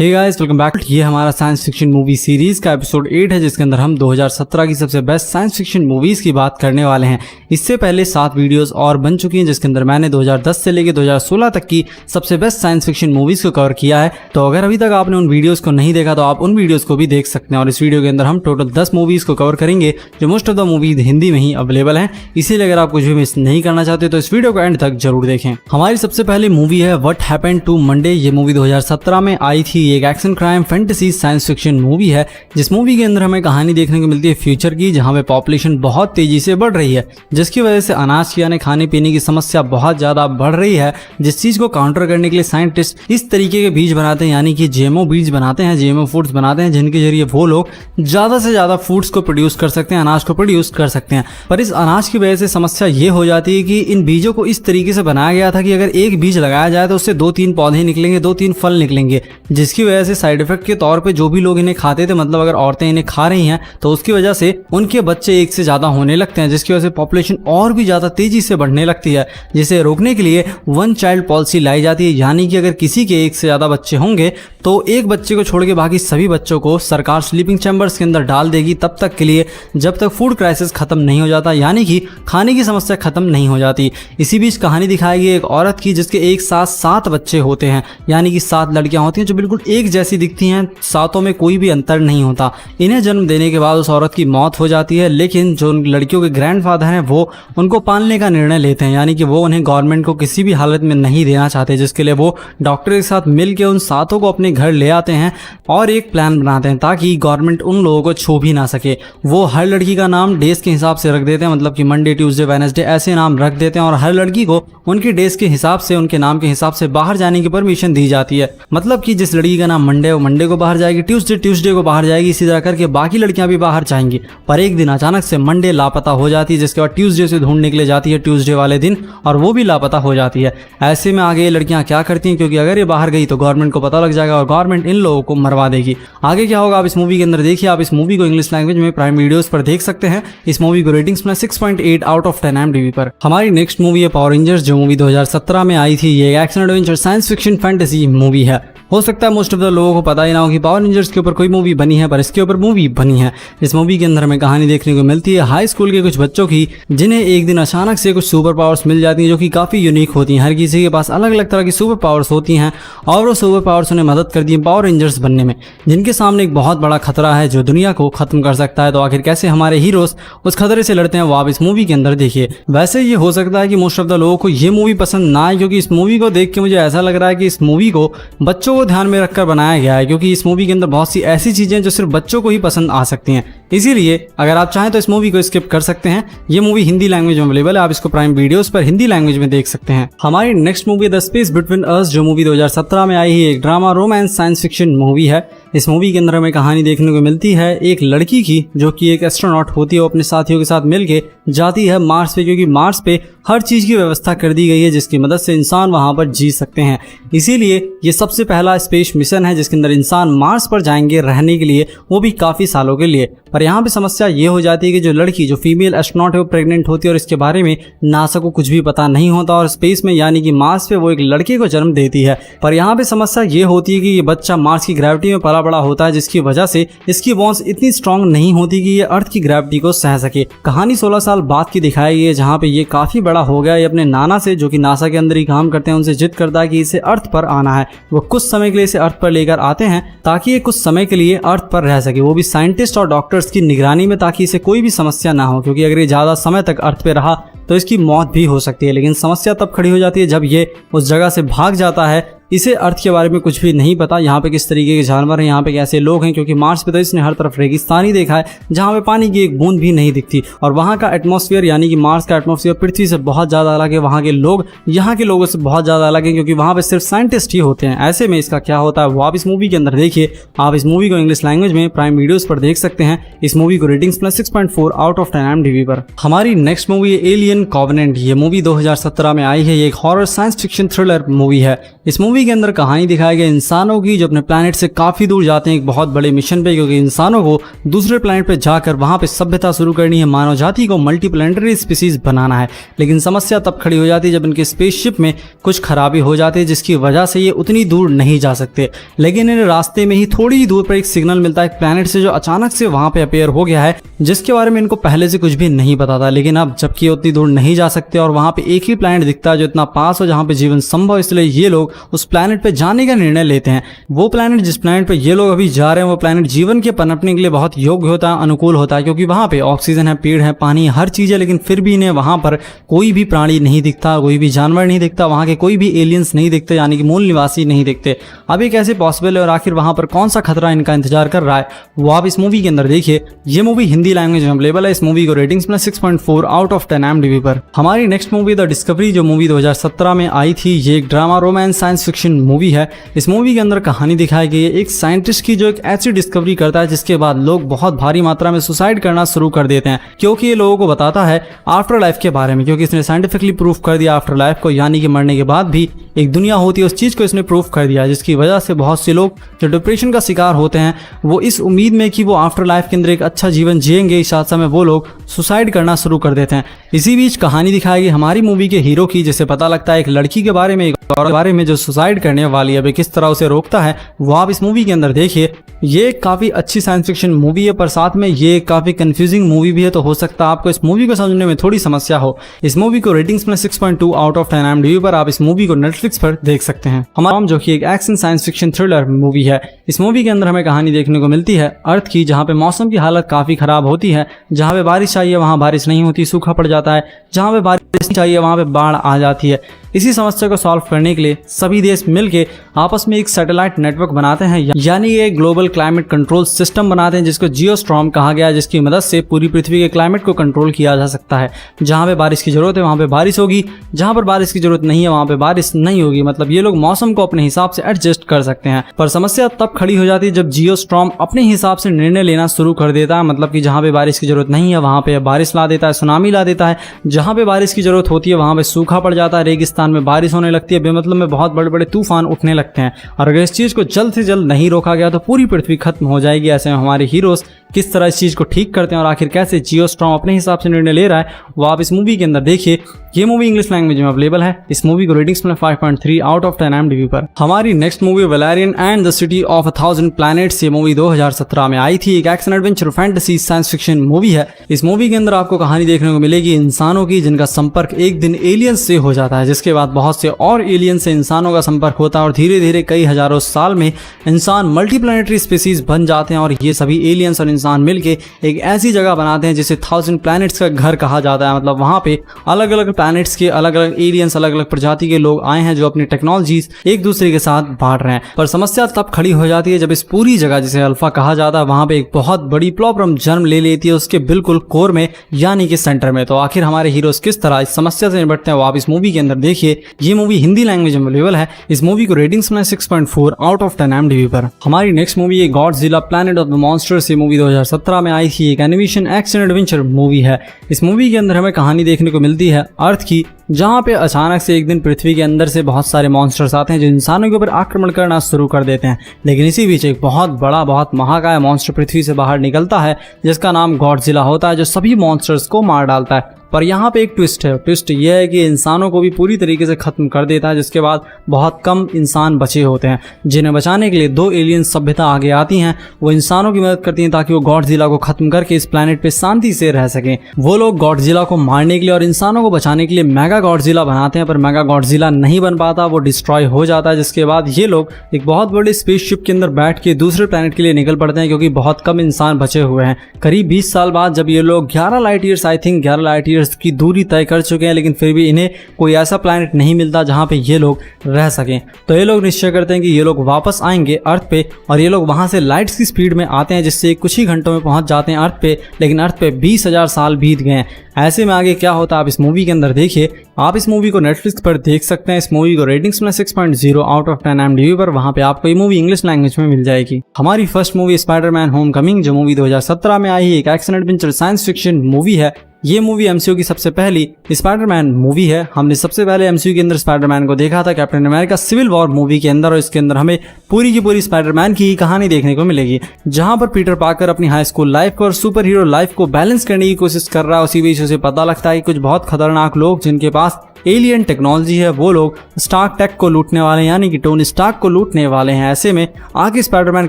Hey guys, welcome back. ये हमारा science fiction movie series का एपिसोड 8 है, जिसके अंदर हम 2017 की सबसे बेस्ट साइंस फिक्शन मूवीज की बात करने वाले हैं। इससे पहले 7 वीडियोस और बन चुकी हैं, जिसके अंदर मैंने 2010 से लेकर 2016 तक की सबसे बेस्ट साइंस फिक्शन मूवीज को कवर किया है। तो अगर अभी तक आपने उन वीडियोस को नहीं देखा तो आप उन वीडियोस को भी देख सकते हैं। और इस वीडियो के अंदर हम टोटल 10 मूवीज को कवर करेंगे, जो most of the movies Hindi में ही अवेलेबल हैं। इसीलिए अगर आप कुछ भी मिस नहीं करना चाहते तो इस वीडियो को एंड तक जरूर देखें। हमारी सबसे पहली मूवी है व्हाट हैपेंड टू मंडे। ये मूवी 2017 में आई थी। एक action crime fantasy science fiction movie है, जिस मूवी के अंदर हमें कहानी देखने को मिलती है फ्यूचर की, जहां पे पॉपुलेशन बहुत तेजी से बढ़ रही है, जिसकी वजह से अनाज की यानी खाने पीने की समस्या बहुत ज्यादा बढ़ रही है। जिस चीज को काउंटर करने के लिए साइंटिस्ट इस तरीके के बीज बनाते हैं, यानी कि जीएमओ बीज बनाते हैं, जीएमओ फूड्स बनाते हैं, जिनके जरिए वो लोग ज्यादा से ज्यादा फूड्स को प्रोड्यूस कर सकते हैं, अनाज को प्रोड्यूस कर सकते हैं। पर इस अनाज की वजह से समस्या ये हो जाती है कि इन बीजों को इस तरीके से बनाया गया था कि अगर एक बीज लगाया जाए तो उससे 2-3 पौधे निकलेंगे, 2-3 फल निकलेंगे, जिसकी वजह से साइड इफेक्ट के तौर पे जो भी लोग इन्हें खाते थे, मतलब अगर औरतें इन्हें खा रही हैं तो उसकी वजह से उनके बच्चे एक से ज्यादा होने लगते हैं, जिसकी वजह से पॉपुलेशन और भी ज्यादा तेजी से बढ़ने लगती है। जिसे रोकने के लिए वन चाइल्ड पॉलिसी लाई जाती है, यानी कि अगर किसी के एक से ज्यादा बच्चे होंगे तो एक बच्चे को छोड़ के बाकी सभी बच्चों को सरकार स्लीपिंग चैम्बर्स के अंदर डाल देगी, तब तक के लिए जब तक फूड क्राइसिस खत्म नहीं हो जाता, यानी कि खाने की समस्या खत्म नहीं हो जाती। इसी बीच कहानी दिखाई गई एक औरत की, जिसके एक साथ 7 बच्चे होते हैं, यानी कि 7 लड़कियां होती हैं जो बिल्कुल एक जैसी दिखती हैं, सातों में कोई भी अंतर नहीं होता। इन्हें जन्म देने के बाद उस औरत की मौत हो जाती है, लेकिन जो लड़कियों के ग्रैंडफादर हैं वो उनको पालने का निर्णय लेते हैं, यानी कि वो उन्हें गवर्नमेंट को किसी भी हालत में नहीं देना चाहते, जिसके लिए वो डॉक्टर के साथ मिलकर उन 7 को अपने घर ले आते हैं और एक प्लान बनाते हैं ताकि गवर्नमेंट उन लोगों को छू भी ना सके। वो हर लड़की का नाम डेज के हिसाब से रख देते हैं, मतलब कि मंडे, ट्यूसडे, वेडनेसडे ऐसे नाम रख देते हैं, और हर लड़की को उनके डेज के हिसाब से, उनके नाम के हिसाब से बाहर जाने की परमिशन दी जाती है। मतलब कि जिस लड़की का नाम मंडे है वो मंडे को बाहर जाएगी, ट्यूसडे को बाहर जाएगी, इसी तरह करके बाकी लड़कियां भी बाहर जाएंगी। पर एक दिन अचानक से मंडे लापता हो जाती है, जिसके बाद ट्यूसडे से ढूंढने के लिए जाती है ट्यूसडे वाले दिन, और वो भी लापता हो जाती है। ऐसे में आगे ये लड़कियां क्या करती हैं, क्योंकि अगर ये बाहर गई तो गवर्नमेंट को पता लग जाएगा और गवर्नमेंट इन लोगों को मरवा देगी। आगे क्या होगा आप इस मूवी के अंदर देखिए। आप इस मूवी को इंग्लिश लैंग्वेज में प्राइम वीडियोस पर देख सकते हैं। इस मूवी को रेटिंग्स में 6.8 आउट ऑफ 10 IMDb पर। हमारी नेक्स्ट मूवी है पावर रेंजर्स, जो मूवी 2017 में आई थी। ये action adventure science fiction fantasy movie है। हो सकता है मोस्ट ऑफ द लोगों को पता ही ना हो कि पावर रेंजर्स के ऊपर कोई मूवी बनी है, पर इसके ऊपर मूवी बनी है। इस मूवी के अंदर हमें कहानी देखने को मिलती है हाई स्कूल के कुछ बच्चों की, जिन्हें एक दिन अचानक से कुछ सुपर पावर्स मिल जाती हैं, जो कि काफी यूनिक होती हैं। हर किसी के पास अलग अलग तरह की सुपर पावर्स होती हैं, और वो सुपर पावर्स उन्हें मदद करती हैं पावर रेंजर्स बनने में, जिनके सामने एक बहुत बड़ा खतरा है जो दुनिया को खत्म कर सकता है। तो आखिर कैसे हमारे हीरोज उस खतरे से लड़ते हैं, वो आप इस मूवी के अंदर देखिए। वैसे ये हो सकता है कि मोस्ट ऑफ द लोगों को ये मूवी पसंद ना आए, क्योंकि इस मूवी को देख के मुझे ऐसा लग रहा है कि इस मूवी को बच्चों को ध्यान में रखकर बनाया गया है, क्योंकि इस मूवी के अंदर बहुत सी ऐसी चीजें जो सिर्फ बच्चों को ही पसंद आ सकती हैं। इसीलिए अगर आप चाहें तो इस मूवी को स्किप कर सकते हैं। ये मूवी हिंदी लैंग्वेज में अवेलेबल है, आप इसको प्राइम वीडियोस पर हिंदी लैंग्वेज में देख सकते हैं। हमारी next movie the space between us, जो मूवी 2017 में आई है। एक drama romance science fiction movie है। इस मूवी के अंदर हमें कहानी देखने को मिलती है एक लड़की की, जो कि एक एस्ट्रोनॉट होती है। वो अपने साथियों के साथ मिलके जाती है मार्स पे, क्योंकि मार्स पे हर चीज की व्यवस्था कर दी गई है, जिसकी मदद से इंसान वहां पर जी सकते हैं। इसीलिए ये सबसे पहला स्पेस मिशन है, जिसके अंदर इंसान मार्स पर जाएंगे रहने के लिए, वो भी काफी सालों के लिए। पर यहाँ पे समस्या ये हो जाती है कि जो लड़की, जो फीमेल एस्ट्रोनॉट है, वो प्रेग्नेंट होती है, और इसके बारे में नासा को कुछ भी पता नहीं होता, और स्पेस में यानी कि मार्स पे वो एक लड़के को जन्म देती है। पर यहाँ पे समस्या ये होती है कि ये बच्चा मार्स की ग्रेविटी में पला बड़ा होता है, जिसकी वजह से इसकी बोन्स इतनी स्ट्रांग नहीं होती कि ये अर्थ की ग्रेविटी को सह सके। कहानी 16 साल बाद की दिखाई गई है, जहाँ पे ये काफी बड़ा हो गया। ये अपने नाना से, जो कि नासा के अंदर ही काम करते हैं, उनसे जिद करता है कि इसे अर्थ पर आना है। वो कुछ समय के लिए इसे अर्थ पर लेकर आते हैं ताकि ये कुछ समय के लिए अर्थ पर रह सके, वो भी साइंटिस्ट और डॉक्टर्स की निगरानी में, ताकि इसे कोई भी समस्या ना हो, क्योंकि अगर ये ज्यादा समय तक अर्थ पे रहा तो इसकी मौत भी हो सकती है। लेकिन समस्या तब खड़ी हो जाती है जब ये उस जगह से भाग जाता है। इसे अर्थ के बारे में कुछ भी नहीं पता, यहाँ पे किस तरीके के जानवर हैं, यहाँ पे कैसे लोग हैं, क्योंकि मार्स पे तो इसने हर तरफ रेगिस्तान ही देखा है, जहाँ पे पानी की एक बूंद भी नहीं दिखती। और वहाँ का एटमॉस्फेयर, यानी कि मार्स का एटमॉस्फेयर पृथ्वी से बहुत ज़्यादा अलग है। वहाँ के लोग यहाँ के लोगों से बहुत ज़्यादा अलग हैं, क्योंकि वहाँ पे सिर्फ साइंटिस्ट ही होते हैं। ऐसे में इसका क्या होता है वो आप इस मूवी के अंदर देखिए। आप इस मूवी को इंग्लिश लैंग्वेज में प्राइम वीडियोस पर देख सकते हैं। इस मूवी को रेटिंग्स में 6.4 आउट ऑफ 10 IMDb पर। हमारी नेक्स्ट मूवी है एलियन, एलियन कॉवेनेंट ये मूवी 2017 में आई है। ये एक horror science fiction thriller movie है। इस मूवी के अंदर कहानी दिखाई गई इंसानों की जो अपने प्लैनेट से काफी दूर जाते हैं एक बहुत बड़े मिशन पे, क्योंकि इंसानों को दूसरे प्लैनेट पे जाकर वहां पे सभ्यता शुरू करनी है, मानव जाति को मल्टीप्लैनेटरी स्पीसीज बनाना है। लेकिन समस्या तब खड़ी हो जाती है जब इनके स्पेसशिप में कुछ खराबी हो जाती है, जिसकी वजह से ये उतनी दूर नहीं जा सकते। लेकिन इन रास्ते में ही थोड़ी ही दूर पर एक सिग्नल मिलता है एक प्लैनेट से जो अचानक से वहां पे अपेयर हो गया है, जिसके बारे में इनको पहले से कुछ भी नहीं पता था। लेकिन अब जबकि उतनी दूर नहीं जा सकते और वहां पे एक ही प्लैनेट दिखता है जो इतना पास हो जहां पे जीवन संभव, इसलिए ये लोग उस प्लैनेट पे जाने का निर्णय लेते हैं। वो प्लैनेट जिस प्लैनेट पे ये लोग अभी जा रहे हैं वो प्लैनेट जीवन के पनपने के लिए बहुत योग्य होता है, अनुकूल होता है, क्योंकि वहां पे ऑक्सीजन है, पेड़ है, पानी, हर चीज है। लेकिन फिर भी इन्हें वहां पर कोई भी प्राणी नहीं दिखता, कोई भी जानवर नहीं दिखता, वहां के कोई भी एलियंस नहीं दिखते, यानी कि मूल निवासी नहीं दिखते। अब ये कैसे पॉसिबल है और आखिर वहां पर कौन सा खतरा इनका इंतजार कर रहा है, वो आप इस मूवी के अंदर देखिए। ये मूवी हिंदी लैंग्वेज में अवेलेबल है। इस मूवी को रेटिंग्स में 6.4 आउट ऑफ 10 IMDb पर। हमारी नेक्स्ट मूवी द डिस्कवरी जो मूवी 2017 में आई थी, ये एक drama romance science fiction movie है। इस मूवी के अंदर कहानी दिखाई गई है एक साइंटिस्ट की जो एक ऐसी डिस्कवरी करता है जिसके बाद लोग बहुत भारी मात्रा में सुसाइड करना शुरू कर देते हैं, क्योंकि ये लोगों को बताता है आफ्टर लाइफ के बारे में, क्योंकि इसने साइंटिफिकली प्रूफ कर दिया आफ्टर लाइफ को, यानी कि मरने के बाद भी एक दुनिया होती है, उस चीज को इसने प्रूफ कर दिया, जिसकी वजह से बहुत से लोग जो डिप्रेशन का शिकार होते हैं वो इस उम्मीद में कि वो आफ्टर लाइफ के अंदर एक अच्छा जीवन जिएंगे, इस आशा में वो लोग सुसाइड करना शुरू कर देते हैं। इसी बीच कहानी दिखाएगी हमारी मूवी के हीरो की, जिसे पता लगता है एक लड़की के बारे में, एक औरत के बारे में जो सुसाइड करने वाली है, अभी किस तरह उसे रोकता है वो आप इस मूवी के अंदर देखिए। ये काफी अच्छी साइंस फिक्शन मूवी है, पर साथ में ये काफी कंफ्यूजिंग मूवी भी है, तो हो सकता है आपको इस मूवी को समझने में थोड़ी समस्या हो। इस मूवी को रेटिंग्स में 6.2 आउट ऑफ 10 IMDb पर। आप इस मूवी को नेटफ्लिक्स पर देख सकते हैं। हमारा जो कि एक action science fiction thriller movie है। इस मूवी के अंदर हमें कहानी देखने को मिलती है अर्थ की, जहाँ पे मौसम की हालत काफी खराब होती है। जहाँ पे बारिश चाहिए वहाँ बारिश नहीं होती, सूखा पड़ जाता है। जहाँ पे बारिश चाहिए वहाँ पे बाढ़ आ जाती है। इसी समस्या को सॉल्व करने के लिए सभी देश मिलके आपस में एक सैटेलाइट नेटवर्क बनाते हैं, यानी एक ग्लोबल क्लाइमेट कंट्रोल सिस्टम बनाते हैं जिसको जियोस्टॉर्म कहा गया है, जिसकी मदद से पूरी पृथ्वी के क्लाइमेट को कंट्रोल किया जा सकता है। जहाँ पे बारिश की जरूरत है वहाँ पे बारिश होगी, जहाँ पर बारिश की जरूरत नहीं है वहाँ पे बारिश नहीं होगी। मतलब ये लोग मौसम को अपने हिसाब से एडजस्ट कर सकते हैं। पर समस्या तब खड़ी हो जाती है जब जियोस्टॉर्म अपने हिसाब से निर्णय लेना शुरू कर देता है। मतलब कि जहाँ पे बारिश की जरूरत नहीं है वहाँ पे बारिश ला देता है, सुनामी ला देता है। जहाँ पे बारिश की जरूरत होती है वहाँ पे सूखा पड़ जाता है, रेगिस्तान में बारिश होने लगती है, बेमतलब में बहुत बड़े बड़े तूफान उठने लगते हैं। और अगर इस चीज को जल्द से जल्द नहीं रोका गया तो पूरी पृथ्वी खत्म हो जाएगी। ऐसे में हमारे हीरोज किस तरह इस चीज को ठीक करते हैं और आखिर कैसे जियोस्टॉर्म अपने हिसाब से निर्णय ले रहा है वो आप इस मूवी के अंदर देखिए। ये मूवी इंग्लिश लैंग्वेज में अवेलेबल है। इस मूवी को रेटिंग्स में 5.3 आउट ऑफ 10 IMDb पर। हमारी next movie Valerian and the city of 1000 planets, ये मूवी 2017 में आई थी। एक action adventure fantasy science fiction movie है। इस मूवी के अंदर आपको कहानी देखने को मिलेगी इंसानों की, जिनका संपर्क एक दिन एलियंस से हो जाता है, जिसके बाद बहुत से और एलियंस से इंसानों का संपर्क होता है और धीरे धीरे कई हजारों साल में इंसान मल्टीप्लैनेटरी स्पीसीज बन जाते हैं। और ये सभी एलियंस और इंसान मिलके एक ऐसी जगह बनाते हैं जिसे 1000 प्लैनेट्स का घर कहा जाता है। मतलब वहां पे अलग अलग प्लैनेट्स के अलग अलग एलियंस, अलग अलग प्रजाति के लोग आए हैं जो अपनी टेक्नोलॉजीज एक दूसरे के साथ बांट रहे हैं। पर समस्या तब खड़ी हो जाती है जब इस पूरी जगह जिसे अल्फा कहा जाता है वहां पे एक बहुत बड़ी प्रॉब्लम जन्म ले लेती है उसके बिल्कुल कोर में, यानी कि सेंटर में। तो आखिर हमारे हीरोज किस तरह इस समस्या से निपटते हैं वो आप इस मूवी के अंदर देखिए। ये मूवी हिंदी लैंग्वेज में अवेलेबल है। इस मूवी को रेटिंग्स में 6.4 आउट ऑफ 10 IMDb पर। हमारी नेक्स्ट मूवी है Godzilla planet of the monsters. ये मूवी 2017 में आई थी। एक एनिमेशन एक्शन एडवेंचर मूवी है। इस मूवी के अंदर हमें कहानी देखने को मिलती है अर्थ की, जहाँ पे अचानक से एक दिन पृथ्वी के अंदर से बहुत सारे मॉन्स्टर्स आते हैं जो इंसानों के ऊपर आक्रमण करना शुरू कर देते हैं। लेकिन इसी बीच एक बहुत बड़ा, बहुत महाकाय मॉन्स्टर पृथ्वी से बाहर निकलता है जिसका नाम गॉडजिला होता है, जो सभी मॉन्स्टर्स को मार डालता है। पर यहाँ पे एक ट्विस्ट है। ट्विस्ट ये है कि इंसानों को भी पूरी तरीके से खत्म कर देता है, जिसके बाद बहुत कम इंसान बचे होते हैं, जिन्हें बचाने के लिए 2 एलियन सभ्यता आगे आती हैं। वो इंसानों की मदद करती हैं ताकि वो गॉडजिला को खत्म करके इस प्लैनेट पे शांति से रह सकें। वो लोग गॉडजिला को मारने के लिए और इंसानों को बचाने के लिए मेगा गॉडजिला बनाते हैं, पर मेगा गॉडजिला नहीं बन पाता, वो डिस्ट्रॉय हो जाता है। जिसके बाद ये लोग एक बहुत बड़ी स्पेसशिप के अंदर बैठ के दूसरे प्लैनेट के लिए निकल पड़ते हैं, क्योंकि बहुत कम इंसान बचे हुए हैं। करीब 20 साल बाद जब ये लोग 11 light years, I think 11 light years की दूरी तय कर चुके हैं, लेकिन फिर भी इन्हें कोई ऐसा प्लैनेट नहीं मिलता जहां पे ये लोग रह सकें। तो ये लोग निश्चय करते हैं कि ये लोग वापस आएंगे अर्थ पे, और ये लोग वहां से लाइट्स की स्पीड में आते हैं, जिससे कुछ ही घंटों में पहुंच जाते हैं अर्थ पे। लेकिन अर्थ पे 20,000 साल बीत गए हैं। ऐसे में आगे क्या होता है आप इस मूवी के अंदर देखिए। आप इस मूवी को नेटफ्लिक्स पर देख सकते हैं। इस मूवी को रेटिंग्स में 6.0 आउट ऑफ 10 IMDb पर। वहां पे आपको ये मूवी इंग्लिश लैंग्वेज में मिल जाएगी। हमारी फर्स्ट मूवी स्पाइडरमैन होमकमिंग, जो मूवी 2017 में आई है, एक action adventure science fiction movie है। ये मूवी एमसीयू की सबसे पहली स्पाइडरमैन मूवी है। हमने सबसे पहले एमसीयू के अंदर स्पाइडरमैन को देखा था Captain America Civil War movie के अंदर, और इसके अंदर हमें पूरी की पूरी स्पाइडरमैन की कहानी देखने को मिलेगी, जहां पर पीटर पार्कर अपनी हाई स्कूल लाइफ को और सुपर हीरो लाइफ को बैलेंस करने की कोशिश कर रहा है। उसी बीच उसे पता लगता है कि कुछ बहुत खतरनाक लोग जिनके पास एलियन टेक्नोलॉजी है, वो लोग स्टार्क टेक को लूटने वाले हैं, यानी कि टोनी स्टार्क को लूटने वाले हैं। ऐसे में आगे स्पाइडरमैन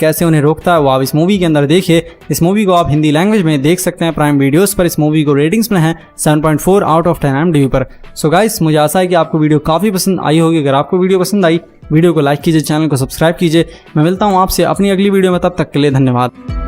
कैसे उन्हें रोकता है वो आप इस मूवी के अंदर देखिए। इस मूवी को आप हिंदी लैंग्वेज में देख सकते हैं प्राइम वीडियोस पर। इस मूवी को रेटिंग्स में है 7.4 आउट ऑफ 10 IMDb पर। सो गाइस, मुझे आशा है कि आपको वीडियो काफी पसंद आई होगी। अगर आपको वीडियो पसंद आई, वीडियो को लाइक कीजिए, चैनल को सब्सक्राइब कीजिए। मैं मिलता हूँ आपसे अपनी अगली वीडियो में, तब तक के लिए धन्यवाद।